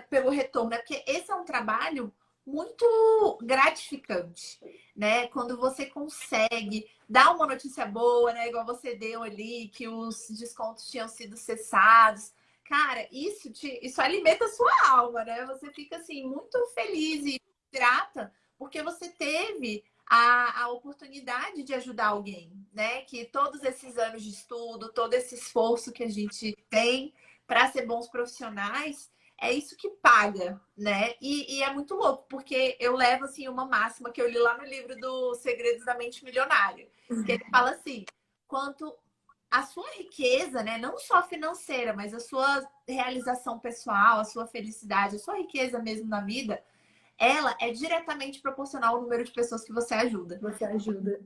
pelo retorno, é porque esse é um trabalho muito gratificante, né? Quando você consegue dar uma notícia boa, né? Igual você deu ali, que os descontos tinham sido cessados. Cara, isso alimenta a sua alma, né? Você fica assim muito feliz e grata porque você teve a oportunidade de ajudar alguém, né? Que todos esses anos de estudo, todo esse esforço que a gente tem para ser bons profissionais, é isso que paga, né? E é muito louco, porque eu levo assim uma máxima que eu li lá no livro do Segredos da Mente Milionária, que ele fala assim: quanto a sua riqueza, né, não só financeira, mas a sua realização pessoal, a sua felicidade, a sua riqueza mesmo na vida, ela é diretamente proporcional ao número de pessoas que você ajuda. Você ajuda.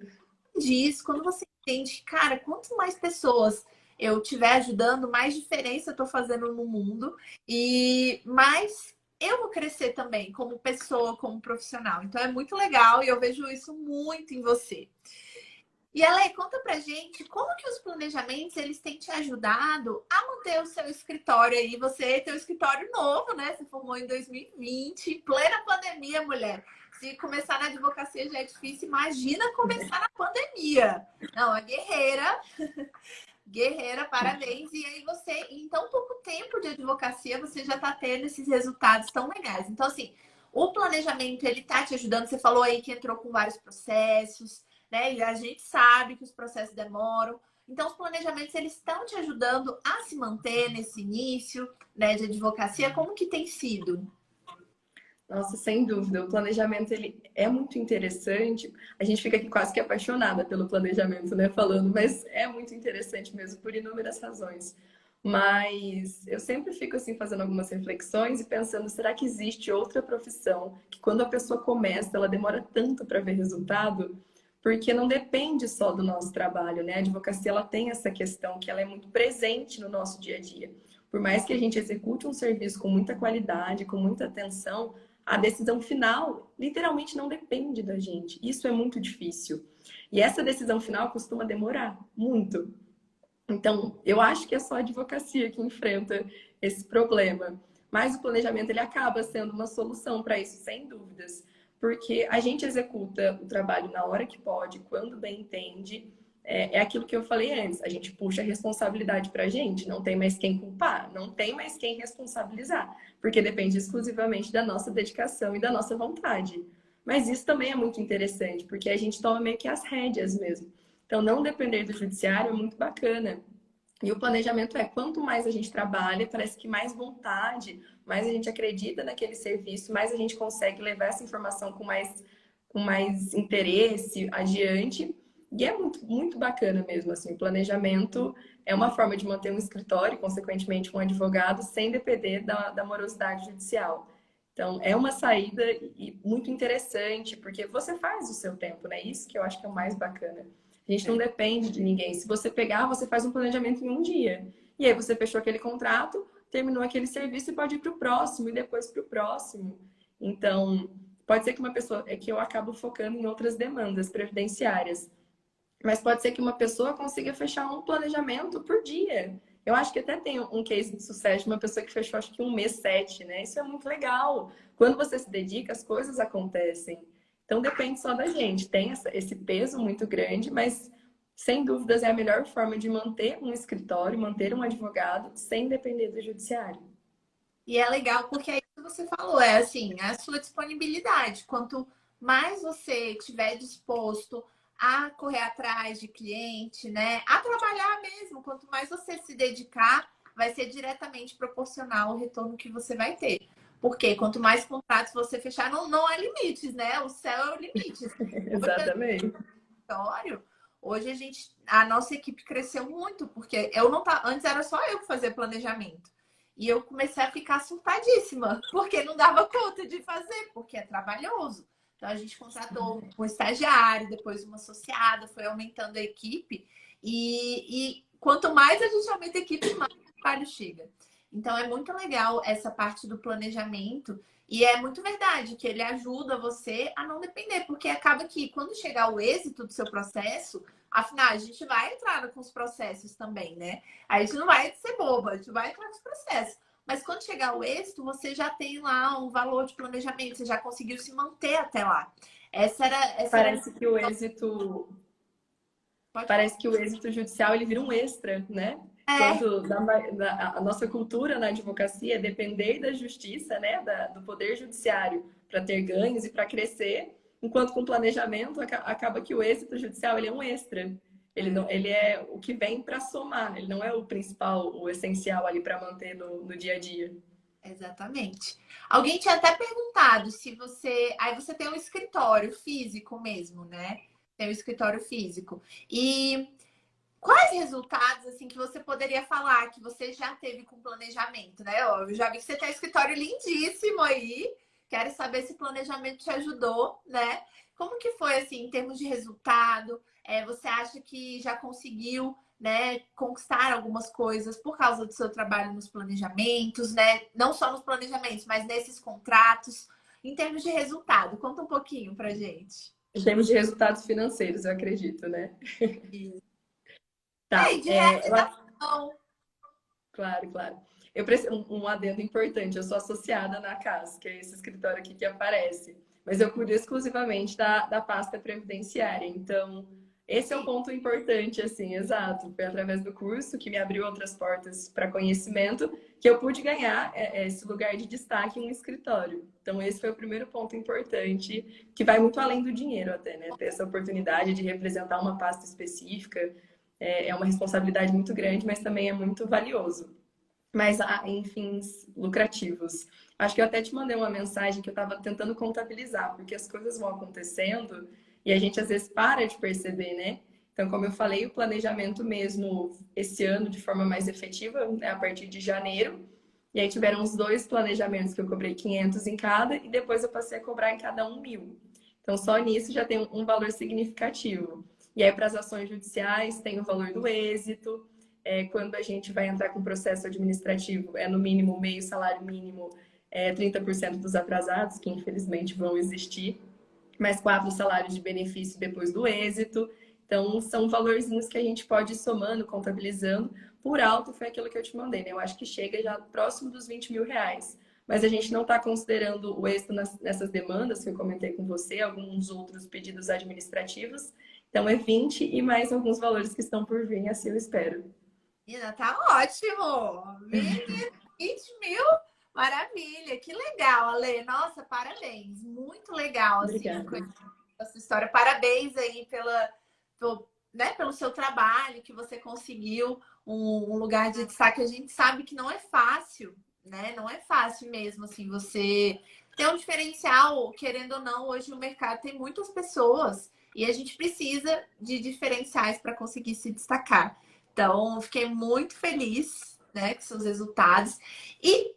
Diz, quando você entende, cara, quanto mais pessoas eu estiver ajudando, mais diferença eu tô fazendo no mundo e mais eu vou crescer também como pessoa, como profissional. Então é muito legal e eu vejo isso muito em você. E Ale, conta pra gente como que os planejamentos eles têm te ajudado a manter o seu escritório aí. Você tem um escritório novo, né? Você formou em 2020, em plena pandemia, mulher. Se começar na advocacia já é difícil, imagina começar na pandemia. Não, a guerreira, guerreira, parabéns. E aí você, em tão pouco tempo de advocacia, você já tá tendo esses resultados tão legais. Então, assim, o planejamento, ele tá te ajudando. Você falou aí que entrou com vários processos, né? E a gente sabe que os processos demoram. Então, os planejamentos, eles estão te ajudando a se manter nesse início, né, de advocacia. Como que tem sido? Nossa, sem dúvida, o planejamento ele é muito interessante. A gente fica aqui quase que apaixonada pelo planejamento, né, falando, mas é muito interessante mesmo por inúmeras razões. Mas eu sempre fico assim fazendo algumas reflexões e pensando, será que existe outra profissão que quando a pessoa começa, ela demora tanto para ver resultado? Porque não depende só do nosso trabalho, né? A advocacia ela tem essa questão que ela é muito presente no nosso dia a dia. Por mais que a gente execute um serviço com muita qualidade, com muita atenção, a decisão final literalmente não depende da gente. Isso é muito difícil. E essa decisão final costuma demorar muito. Então, eu acho que é só a advocacia que enfrenta esse problema. Mas o planejamento ele acaba sendo uma solução para isso, sem dúvidas. Porque a gente executa o trabalho na hora que pode, quando bem entende. É aquilo que eu falei antes, a gente puxa a responsabilidade para a gente, não tem mais quem culpar, não tem mais quem responsabilizar, porque depende exclusivamente da nossa dedicação e da nossa vontade. Mas isso também é muito interessante, porque a gente toma meio que as rédeas mesmo. Então, não depender do judiciário é muito bacana. E o planejamento é, quanto mais a gente trabalha, parece que mais vontade, mais a gente acredita naquele serviço, mais a gente consegue levar essa informação com mais interesse adiante. E é muito, muito bacana mesmo, assim, o planejamento é uma forma de manter um escritório, consequentemente um advogado, sem depender da morosidade judicial. Então, é uma saída muito interessante, porque você faz o seu tempo, né? Isso que eu acho que é o mais bacana. A gente não depende de ninguém. Se você pegar, você faz um planejamento em um dia. E aí você fechou aquele contrato, terminou aquele serviço e pode ir para o próximo e depois para o próximo. Então, pode ser que uma pessoa... É que eu acabo focando em outras demandas previdenciárias. Mas pode ser que uma pessoa consiga fechar um planejamento por dia. Eu acho que até tem um case de sucesso de uma pessoa que fechou, acho que um mês 7, né? Isso é muito legal. Quando você se dedica, as coisas acontecem. Então depende só da gente. Tem esse peso muito grande, mas sem dúvidas é a melhor forma de manter um escritório, manter um advogado sem depender do judiciário. E é legal porque é isso que você falou, é assim, a sua disponibilidade. Quanto mais você estiver disposto a correr atrás de cliente, né? A trabalhar mesmo, quanto mais você se dedicar, vai ser diretamente proporcional ao retorno que você vai ter. Porque quanto mais contratos você fechar, não há limites, né? O céu é o limite. Exatamente. escritório, hoje a nossa equipe cresceu muito, porque antes era só eu que fazia planejamento. E eu comecei a ficar surtadíssima, porque não dava conta de fazer, porque é trabalhoso. Então a gente contratou um estagiário, depois uma associada, foi aumentando a equipe. E quanto mais a gente aumenta a equipe, mais o trabalho chega. Então é muito legal essa parte do planejamento. E é muito verdade que ele ajuda você a não depender, porque acaba que quando chegar o êxito do seu processo, afinal, a gente vai entrar com os processos também, né? A gente não vai ser boba, a gente vai entrar com os processos. Mas quando chegar o êxito, você já tem lá um valor de planejamento, você já conseguiu se manter até lá. Parece que o êxito Pode falar. Parece que o êxito judicial ele vira um extra, né? É, Enquanto a nossa cultura na advocacia é depender da justiça, né? Do poder judiciário para ter ganhos e para crescer, enquanto com planejamento acaba que o êxito judicial ele é um extra. Ele é o que vem para somar, ele não é o principal, o essencial ali para manter no dia a dia. exatamente. Alguém tinha até perguntado se você. Aí você tem um escritório físico mesmo, né? Tem um escritório físico. E quais resultados assim que você poderia falar que você já teve com planejamento, né? Ó, eu já vi que você tem um escritório lindíssimo aí. Quero saber se o planejamento te ajudou, né? Como que foi assim em termos de resultado? Você acha que já conseguiu, né, conquistar algumas coisas por causa do seu trabalho nos planejamentos, né? Não só nos planejamentos, mas nesses contratos. Em termos de resultado, conta um pouquinho pra gente. Em termos de resultados financeiros, eu acredito, né? Isso. Tá. E de realização. Claro, claro. Eu preciso um adendo importante. Eu sou associada na CAS, que é esse escritório aqui que aparece. Mas eu cuido exclusivamente da pasta previdenciária. Então, esse é um Sim. ponto importante, assim, exato. Foi através do curso que me abriu outras portas para conhecimento que eu pude ganhar esse lugar de destaque em um escritório. Então, esse foi o primeiro ponto importante, que vai muito além do dinheiro até, né? Ter essa oportunidade de representar uma pasta específica é uma responsabilidade muito grande, mas também é muito valioso. Mas em fins lucrativos. Acho que eu até te mandei uma mensagem que eu estava tentando contabilizar, porque as coisas vão acontecendo e a gente às vezes para de perceber, né? Então, como eu falei, o planejamento mesmo esse ano de forma mais efetiva, né, a partir de janeiro. E aí tiveram os dois planejamentos que eu cobrei 500 em cada e depois eu passei a cobrar em cada um 1.000. Então, só nisso já tem um valor significativo. E aí, para as ações judiciais, tem o valor do êxito. Quando a gente vai entrar com processo administrativo, é no mínimo meio salário mínimo, 30% dos atrasados, que infelizmente vão existir, mais 4 salários de benefício depois do êxito. Então, são valorzinhos que a gente pode ir somando, contabilizando. Por alto, foi aquilo que eu te mandei, né? Eu acho que chega já próximo dos 20 mil reais. Mas a gente não está considerando o êxito nessas demandas que eu comentei com você, alguns outros pedidos administrativos. Então, é 20 e mais alguns valores que estão por vir, assim eu espero. Menina, tá ótimo! Menina, 20 mil? Maravilha! Que legal, Ale! Nossa, parabéns! Muito legal, assim, Obrigada. a sua história. Parabéns aí pelo seu trabalho, que você conseguiu um lugar de destaque. A gente sabe que não é fácil, né? Não é fácil mesmo, assim, você ter um diferencial, querendo ou não, hoje no mercado tem muitas pessoas e a gente precisa de diferenciais para conseguir se destacar. Então, fiquei muito feliz, né, com seus resultados. E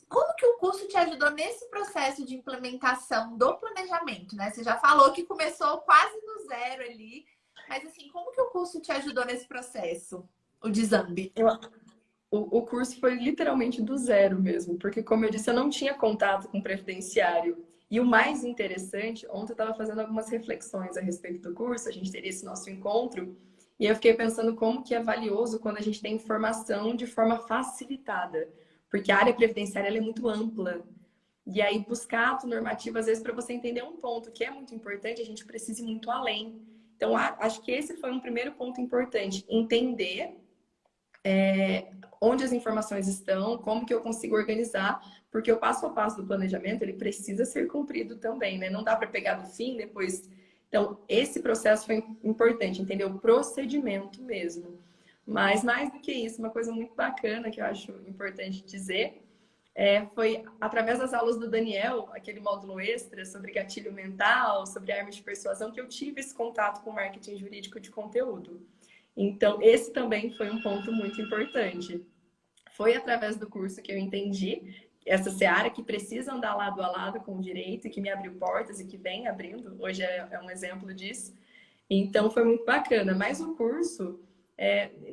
como que o curso te ajudou nesse processo de implementação do planejamento, né? Você já falou que começou quase do zero ali, mas assim, como que o curso te ajudou nesse processo? O Dizambi. O curso foi literalmente do zero mesmo, porque, como eu disse, eu não tinha contato com previdenciário. E o mais interessante, ontem eu estava fazendo algumas reflexões a respeito do curso, a gente teria esse nosso encontro, e eu fiquei pensando como que é valioso quando a gente tem informação de forma facilitada, porque a área previdenciária ela é muito ampla. E aí, buscar ato normativo, às vezes, para você entender um ponto que é muito importante, a gente precisa ir muito além. Então, acho que esse foi um primeiro ponto importante, entender onde as informações estão, como que eu consigo organizar, porque o passo a passo do planejamento, ele precisa ser cumprido também, né? Não dá para pegar do fim depois. Então, esse processo foi importante, entender o procedimento mesmo. Mas mais do que isso, uma coisa muito bacana que eu acho importante dizer Foi através das aulas do Daniel, aquele módulo extra sobre gatilho mental, sobre armas de persuasão, que eu tive esse contato com o marketing jurídico de conteúdo. Então, esse também foi um ponto muito importante. Foi através do curso que eu entendi essa seara que precisa andar lado a lado com o direito e que me abriu portas e que vem abrindo. Hoje é um exemplo disso. Então, foi muito bacana. Mas o curso,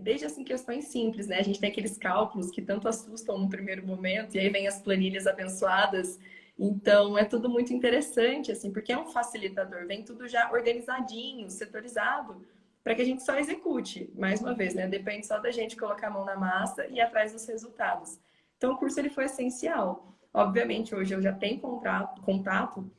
desde assim, questões simples, né? A gente tem aqueles cálculos que tanto assustam no primeiro momento, e aí vem as planilhas abençoadas. Então, é tudo muito interessante, assim, porque é um facilitador, vem tudo já organizadinho, setorizado, para que a gente só execute. Mais uma vez, né? Depende só da gente colocar a mão na massa e ir atrás dos resultados. Então, o curso ele foi essencial. Obviamente, hoje eu já tenho contato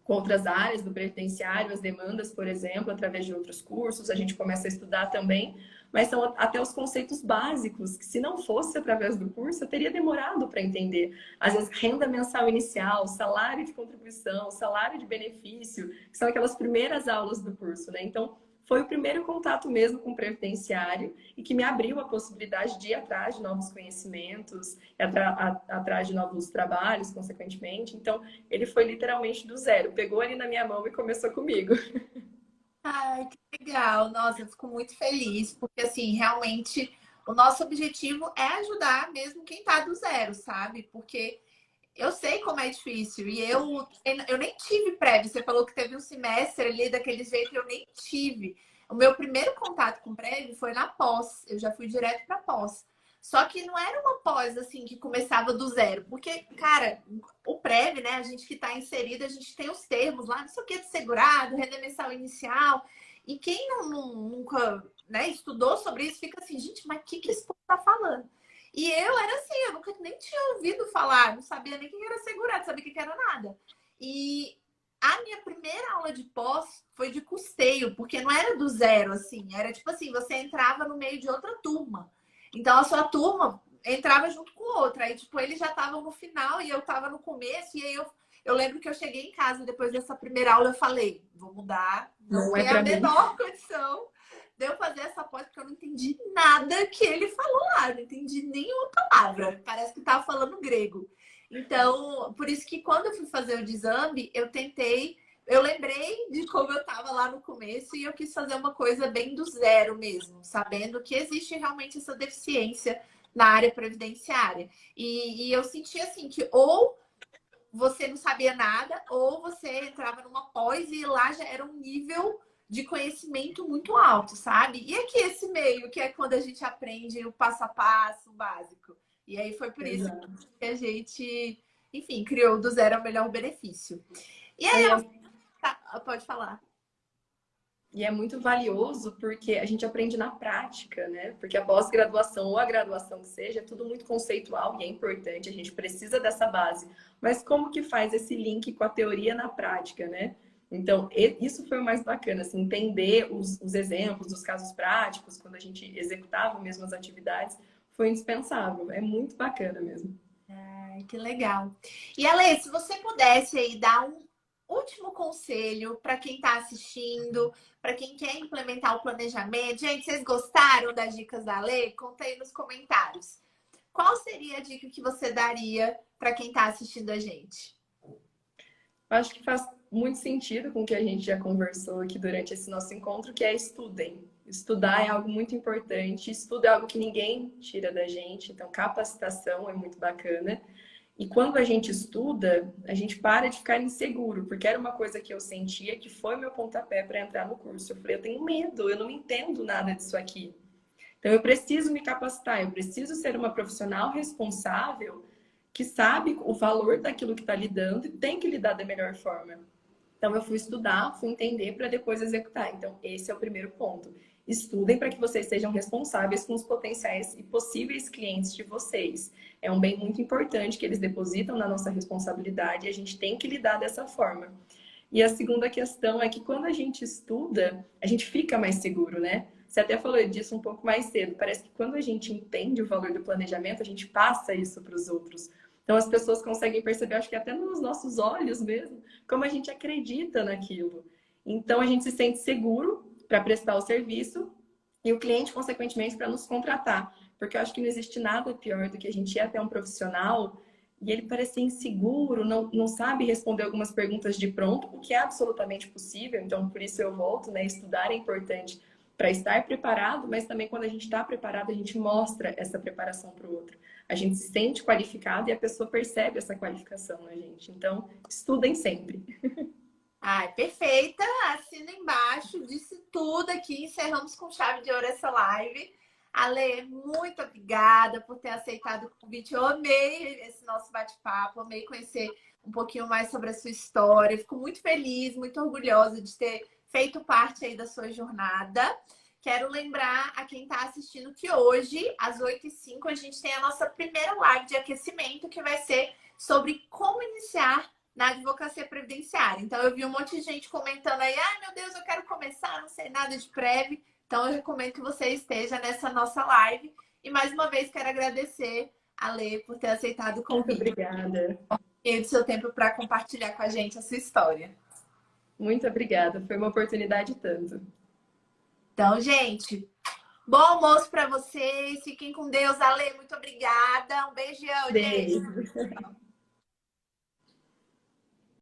com outras áreas do previdenciário, as demandas, por exemplo, através de outros cursos, a gente começa a estudar também, mas são até os conceitos básicos, que se não fosse através do curso, eu teria demorado para entender. Às vezes, renda mensal inicial, salário de contribuição, salário de benefício, que são aquelas primeiras aulas do curso, né? Então, foi o primeiro contato mesmo com o previdenciário e que me abriu a possibilidade de ir atrás de novos conhecimentos, atrás de novos trabalhos, consequentemente. Então, ele foi literalmente do zero. Pegou ali na minha mão e começou comigo. Ai, que legal. Nossa, eu fico muito feliz, porque assim, realmente o nosso objetivo é ajudar mesmo quem tá do zero, sabe? Porque eu sei como é difícil. E eu nem tive prévio. Você falou que teve um semestre ali daquele jeito, eu nem tive. O meu primeiro contato com prévio foi na pós. Eu já fui direto para pós. Só que não era uma pós assim que começava do zero. Porque, cara, o prévio, né? A gente que está inserido, a gente tem os termos lá, não sei o que, de segurado, renda mensal inicial. E quem nunca, né, estudou sobre isso fica assim, gente, mas o que esse povo tá falando? E eu era assim, eu nunca nem tinha ouvido falar, não sabia nem o que era segurado, não sabia o que era nada. E a minha primeira aula de pós foi de custeio, porque não era do zero, assim. Era tipo assim, você entrava no meio de outra turma. Então a sua turma entrava junto com outra. Aí, tipo, eles já estavam no final e eu tava no começo. E aí eu lembro que eu cheguei em casa depois dessa primeira aula, eu falei, vou mudar, não Não é tem a para mim. menor condição de eu fazer essa pós, porque eu não entendi nada que ele falou lá, não entendi nenhuma palavra. Parece que tava falando grego. Então, por isso que quando eu fui fazer o exame, eu lembrei de como eu estava lá no começo e eu quis fazer uma coisa bem do zero mesmo, sabendo que existe realmente essa deficiência na área previdenciária. E eu senti assim que ou você não sabia nada, ou você entrava numa pós e lá já era um nível de conhecimento muito alto, sabe? E aqui esse meio, que é quando a gente aprende o passo a passo básico. E aí foi por isso Exato. que a gente, enfim, criou do zero ao melhor benefício. E aí, Aí pode falar. E é muito valioso porque a gente aprende na prática, né? Porque a pós-graduação ou a graduação que seja, é tudo muito conceitual e é importante, a gente precisa dessa base. Mas como que faz esse link com a teoria na prática, né? Então, isso foi o mais bacana, assim, entender os exemplos, os casos práticos, quando a gente executava mesmo as atividades, foi indispensável. É muito bacana mesmo. Ai, que legal. E Ale, se você pudesse aí dar um último conselho para quem está assistindo, para quem quer implementar o planejamento. Gente, vocês gostaram das dicas da Ale? Conta aí nos comentários. Qual seria a dica que você daria para quem está assistindo a gente? Acho que faz muito sentido com o que a gente já conversou aqui durante esse nosso encontro, que é estudem. Estudar é algo muito importante, estudo é algo que ninguém tira da gente, então capacitação é muito bacana. E quando a gente estuda, a gente para de ficar inseguro, porque era uma coisa que eu sentia que foi meu pontapé para entrar no curso. Eu falei, eu tenho medo, eu não entendo nada disso aqui. Então eu preciso me capacitar, eu preciso ser uma profissional responsável que sabe o valor daquilo que está lidando e tem que lidar da melhor forma. Então eu fui estudar, fui entender para depois executar. Então esse é o primeiro ponto. Estudem para que vocês sejam responsáveis com os potenciais e possíveis clientes de vocês. É um bem muito importante que eles depositam na nossa responsabilidade e a gente tem que lidar dessa forma. E a segunda questão é que quando a gente estuda, a gente fica mais seguro, né? Você até falou disso um pouco mais cedo. Parece que quando a gente entende o valor do planejamento, a gente passa isso para os outros. Então as pessoas conseguem perceber, acho que até nos nossos olhos mesmo, como a gente acredita naquilo. Então a gente se sente seguro para prestar o serviço e o cliente, consequentemente, para nos contratar. Porque eu acho que não existe nada pior do que a gente ir até um profissional e ele parecia inseguro, não sabe responder algumas perguntas de pronto, o que é absolutamente possível. Então, por isso eu volto, né? Estudar é importante para estar preparado, mas também quando a gente está preparado, a gente mostra essa preparação para o outro. A gente se sente qualificado e a pessoa percebe essa qualificação na gente. Então, estudem sempre. Ai, perfeita. Assina embaixo, disse tudo aqui. Encerramos com chave de ouro essa live. Ale, muito obrigada por ter aceitado o convite. Eu amei esse nosso bate-papo, amei conhecer um pouquinho mais sobre a sua história. Fico muito feliz, muito orgulhosa de ter feito parte aí da sua jornada. Quero lembrar a quem está assistindo que hoje, às 8h05, a gente tem a nossa primeira live de aquecimento, que vai ser sobre como iniciar na advocacia previdenciária. Então, eu vi um monte de gente comentando aí, ai meu Deus, eu quero começar, não sei nada de prev. Então, eu recomendo que você esteja nessa nossa live. E, mais uma vez, quero agradecer a Lê por ter aceitado o Muito convite obrigada. e do seu tempo para compartilhar com a gente a sua história. Muito obrigada. Foi uma oportunidade tanto. Então, gente, bom almoço para vocês. Fiquem com Deus. Ale, muito obrigada. Um beijão, gente. Beijo.